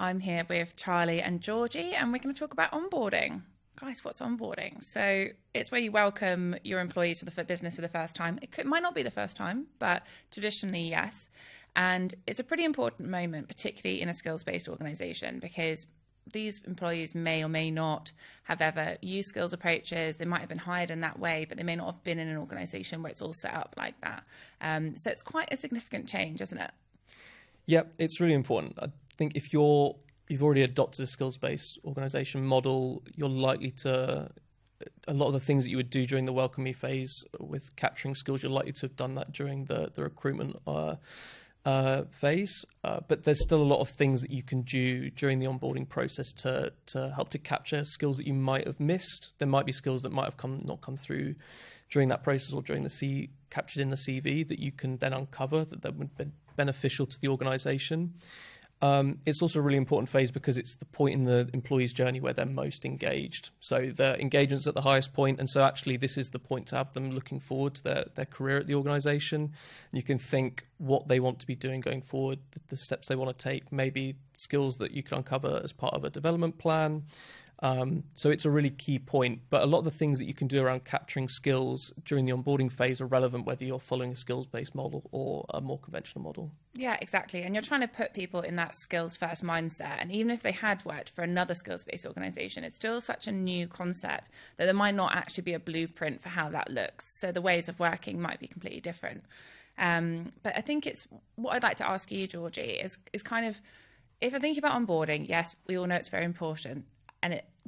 I'm here with Charlie and Georgie, and we're going to talk about onboarding. Guys, what's onboarding? So it's where you welcome your employees to the business for the first time. It might not be the first time, but traditionally, yes. And it's a pretty important moment, particularly in a skills-based organisation, because these employees may or may not have ever used skills approaches. They might have been hired in that way, but they may not have been in an organisation where it's all set up like that. So it's quite a significant change, isn't it? Yeah, it's really important. I think if you've already adopted a skills-based organisation model, you're likely to, a lot of the things that you would do during the welcome me phase with capturing skills, you're likely to have done that during the recruitment phase, but there's still a lot of things that you can do during the onboarding process to help to capture skills that you might have missed. There might be skills that might have not come through during that process or during the captured in the CV that you can then uncover that would be beneficial to the organisation. It's also a really important phase because it's the point in the employee's journey where they're most engaged. So their engagement's at the highest point, and so actually this is the point to have them looking forward to their career at the organisation. You can think what they want to be doing going forward, the steps they want to take, maybe skills that you can uncover as part of a development plan. So it's a really key point, but a lot of the things that you can do around capturing skills during the onboarding phase are relevant whether you're following a skills-based model or a more conventional model. Yeah, exactly. And you're trying to put people in that skills-first mindset. And even if they had worked for another skills-based organisation, it's still such a new concept that there might not actually be a blueprint for how that looks. So the ways of working might be completely different. But I think it's what I'd like to ask you, Georgie, is kind of, if I think about onboarding, yes, we all know it's very important.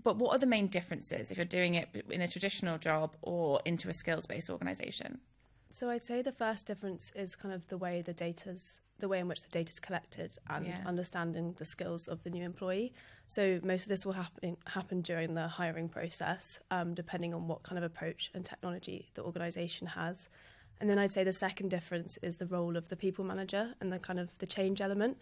But what are the main differences if you're doing it in a traditional job or into a skills-based organisation? So I'd say the first difference is kind of the way in which the data's collected and understanding the skills of the new employee. So most of this will happen during the hiring process, depending on what kind of approach and technology the organisation has. And then I'd say the second difference is the role of the people manager and the kind of the change element.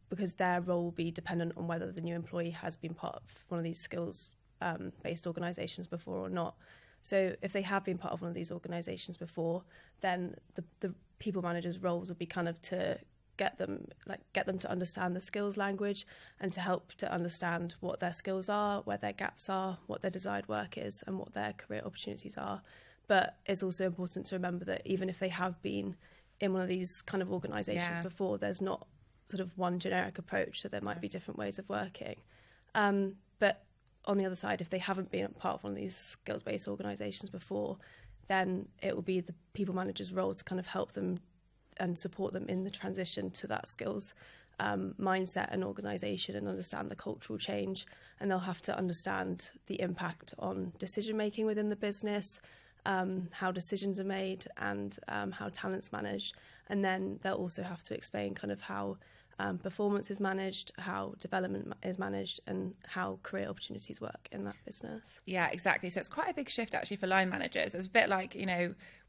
Because their role will be dependent on whether the new employee has been part of one of these skills-based organisations before or not. So if they have been part of one of these organisations before, then the people manager's roles will be kind of to get them to understand the skills language and to help to understand what their skills are, where their gaps are, what their desired work is, and what their career opportunities are. But it's also important to remember that even if they have been in one of these kind of organisations before, there's not sort of one generic approach, so there might be different ways of working. But on the other side, if they haven't been part of one of these skills-based organisations before, then it will be the people manager's role to kind of help them and support them in the transition to that skills mindset and organisation and understand the cultural change. And they'll have to understand the impact on decision-making within the business, how decisions are made and how talent's managed. And then they'll also have to explain kind of how performance is managed, how development is managed, and how career opportunities work in that business. Yeah, exactly. So it's quite a big shift actually for line managers. It's a bit like,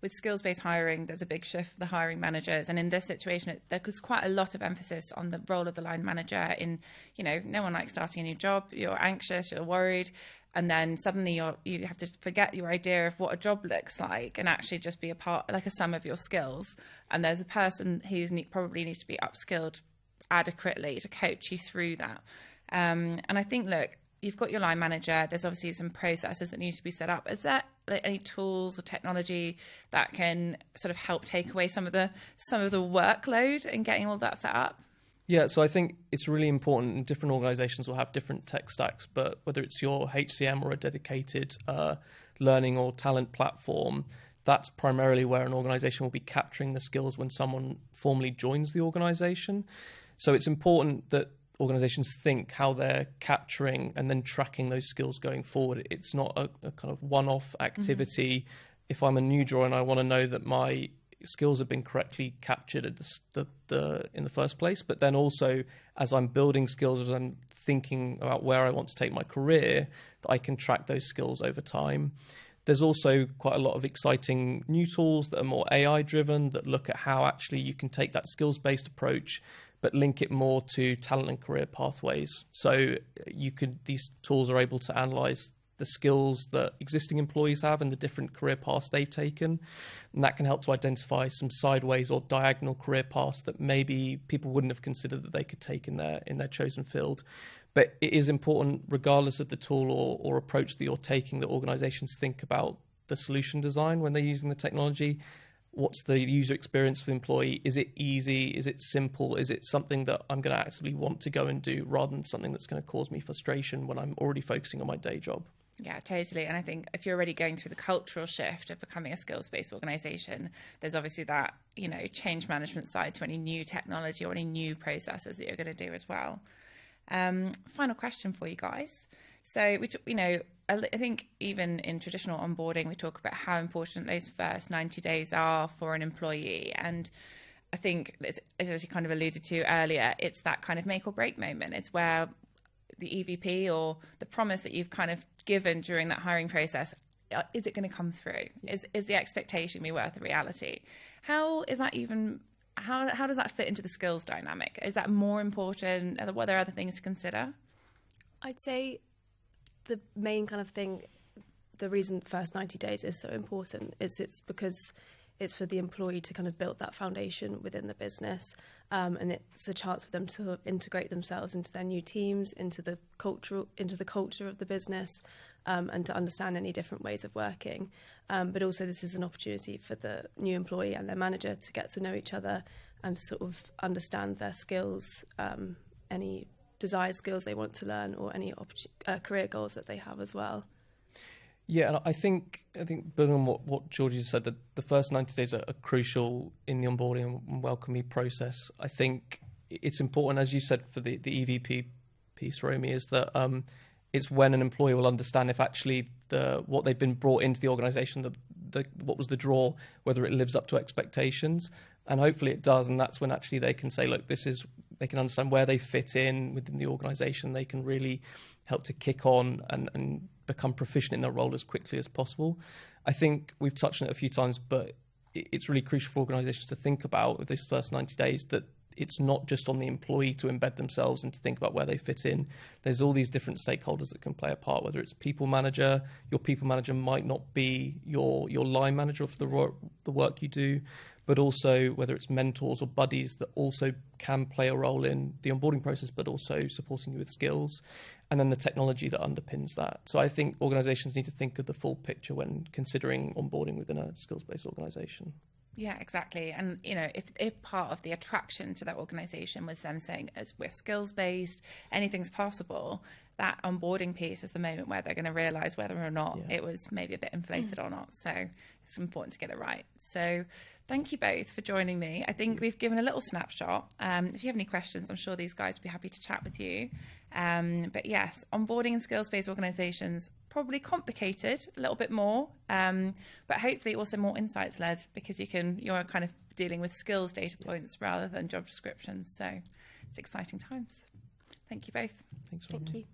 with skills-based hiring, there's a big shift for the hiring managers. And in this situation, there's quite a lot of emphasis on the role of the line manager in, no one likes starting a new job. You're anxious, you're worried. And then suddenly you have to forget your idea of what a job looks like and actually just be a part, like a sum of your skills. And there's a person who probably needs to be upskilled adequately to coach you through that. And I think, look, you've got your line manager. There's obviously some processes that need to be set up. Is there any tools or technology that can sort of help take away some of the workload in getting all that set up? Yeah, so I think it's really important, and different organisations will have different tech stacks, but whether it's your HCM or a dedicated learning or talent platform, that's primarily where an organisation will be capturing the skills when someone formally joins the organisation. So it's important that organisations think how they're capturing and then tracking those skills going forward. It's not a kind of one-off activity. Mm-hmm. If I'm a new joiner and I want to know that my skills have been correctly captured at in the first place, but then also as I'm building skills, as I'm thinking about where I want to take my career, that I can track those skills over time. There's also quite a lot of exciting new tools that are more AI driven that look at how actually you can take that skills-based approach but link it more to talent and career pathways. So these tools are able to analyze the skills that existing employees have and the different career paths they've taken. And that can help to identify some sideways or diagonal career paths that maybe people wouldn't have considered that they could take in their chosen field. But it is important, regardless of the tool or approach that you're taking, that organizations think about the solution design when they're using the technology. What's the user experience for the employee? Is it easy? Is it simple? Is it something that I'm going to actually want to go and do rather than something that's going to cause me frustration when I'm already focusing on my day job? Yeah, totally. And I think if you're already going through the cultural shift of becoming a skills-based organisation, there's obviously that, change management side to any new technology or any new processes that you're going to do as well. Final question for you guys. So I think even in traditional onboarding, we talk about how important those first 90 days are for an employee. And I think, as you kind of alluded to earlier, it's that kind of make or break moment. It's where the EVP or the promise that you've kind of given during that hiring process, is it going to come through? Is the expectation be worth the reality? How is that even... How does that fit into the skills dynamic? Is that more important? What are there other things to consider? I'd say the main kind of thing, the reason first 90 days is so important is it's because it's for the employee to kind of build that foundation within the business, and it's a chance for them to integrate themselves into their new teams, into the culture of the business, and to understand any different ways of working. But also this is an opportunity for the new employee and their manager to get to know each other and sort of understand their skills, any desired skills they want to learn, or any career goals that they have as well. Yeah, and I think building on what Georgie said, that the first 90 days are crucial in the onboarding and welcome me process. I think it's important, as you said, for the EVP piece, Romy, is that it's when an employee will understand if actually what they've been brought into the organisation, what was the draw, whether it lives up to expectations. And hopefully it does, and that's when actually they can say, look, they can understand where they fit in within the organisation. They can really help to kick on and become proficient in their role as quickly as possible. I think we've touched on it a few times, but it's really crucial for organisations to think about with this first 90 days that it's not just on the employee to embed themselves and to think about where they fit in. There's all these different stakeholders that can play a part, whether it's people manager. Your people manager might not be your line manager for the work you do, but also whether it's mentors or buddies that also can play a role in the onboarding process, but also supporting you with skills, and then the technology that underpins that. So I think organisations need to think of the full picture when considering onboarding within a skills-based organisation. Yeah, exactly. And, if part of the attraction to that organisation was them saying, as we're skills-based, anything's possible, that onboarding piece is the moment where they're going to realise whether or not it was maybe a bit inflated or not. So it's important to get it right. So thank you both for joining me. I think we've given a little snapshot. If you have any questions, I'm sure these guys would be happy to chat with you. But yes, onboarding in skills-based organisations, probably complicated a little bit more, but hopefully also more insights-led, because you're kind of dealing with skills data points rather than job descriptions. So it's exciting times. Thank you both. Thanks, Thank you.